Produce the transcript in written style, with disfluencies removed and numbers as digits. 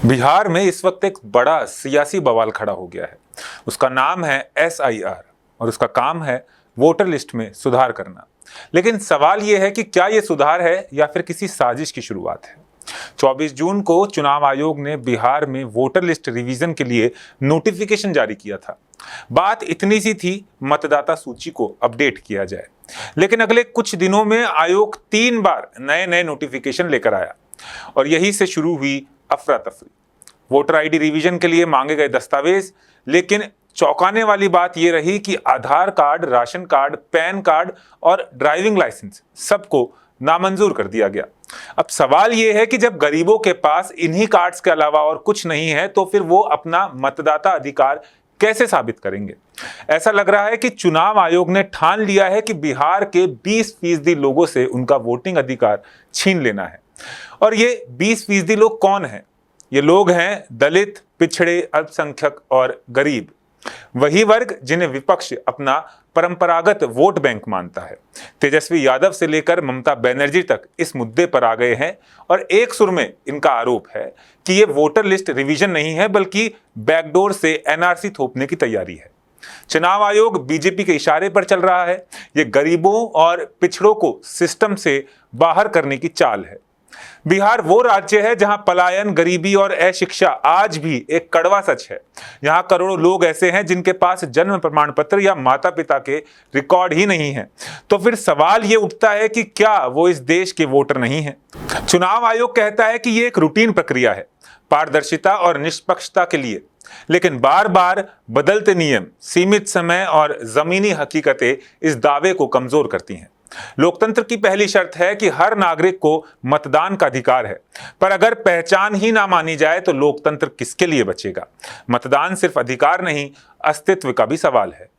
बिहार में इस वक्त एक बड़ा सियासी बवाल खड़ा हो गया है। उसका नाम है SIR और उसका काम है वोटर लिस्ट में सुधार करना। लेकिन सवाल यह है कि क्या यह सुधार है या फिर किसी साजिश की शुरुआत है। 24 जून को चुनाव आयोग ने बिहार में वोटर लिस्ट रिवीजन के लिए नोटिफिकेशन जारी किया था। बात इतनी सी थी, मतदाता सूची को अपडेट किया जाए। लेकिन अगले कुछ दिनों में आयोग 3 बार नए नए नोटिफिकेशन लेकर आया और यही से शुरू हुई अफरा तफरी। वोटर आईडी रिवीजन के लिए मांगे गए दस्तावेज, लेकिन चौंकाने वाली बात यह रही कि Aadhaar card, ration card, PAN card और ड्राइविंग लाइसेंस सबको नामंजूर कर दिया गया। अब सवाल यह है कि जब गरीबों के पास इन्हीं कार्ड्स के अलावा और कुछ नहीं है तो फिर वो अपना मतदाता अधिकार कैसे साबित करेंगे। ऐसा लग रहा है कि चुनाव आयोग ने ठान लिया है कि बिहार के 20% लोगों से उनका वोटिंग अधिकार छीन लेना है। और ये 20% लोग कौन हैं? ये लोग हैं दलित, पिछड़े, अल्पसंख्यक और गरीब, वही वर्ग जिन्हें विपक्ष अपना परंपरागत वोट बैंक मानता है। तेजस्वी यादव से लेकर ममता बनर्जी तक इस मुद्दे पर आ गए हैं और एक सुर में इनका आरोप है कि ये वोटर लिस्ट रिवीजन नहीं है बल्कि बैकडोर से NRC थोपने की तैयारी है। चुनाव आयोग बीजेपी के इशारे पर चल रहा है। ये गरीबों और पिछड़ों को सिस्टम से बाहर करने की चाल है। बिहार वो राज्य है जहां पलायन, गरीबी और अशिक्षा आज भी एक कड़वा सच है। यहां करोड़ों लोग ऐसे हैं जिनके पास जन्म प्रमाण पत्र या माता पिता के रिकॉर्ड ही नहीं है। तो फिर सवाल ये उठता है कि क्या वो इस देश के वोटर नहीं हैं? चुनाव आयोग कहता है कि ये एक रूटीन प्रक्रिया है, पारदर्शिता और निष्पक्षता के लिए। लेकिन बार बार बदलते नियम, सीमित समय और जमीनी हकीकतें इस दावे को कमजोर करती हैं। लोकतंत्र की पहली शर्त है कि हर नागरिक को मतदान का अधिकार है, पर अगर पहचान ही ना मानी जाए तो लोकतंत्र किसके लिए बचेगा? मतदान सिर्फ अधिकार नहीं, अस्तित्व का भी सवाल है।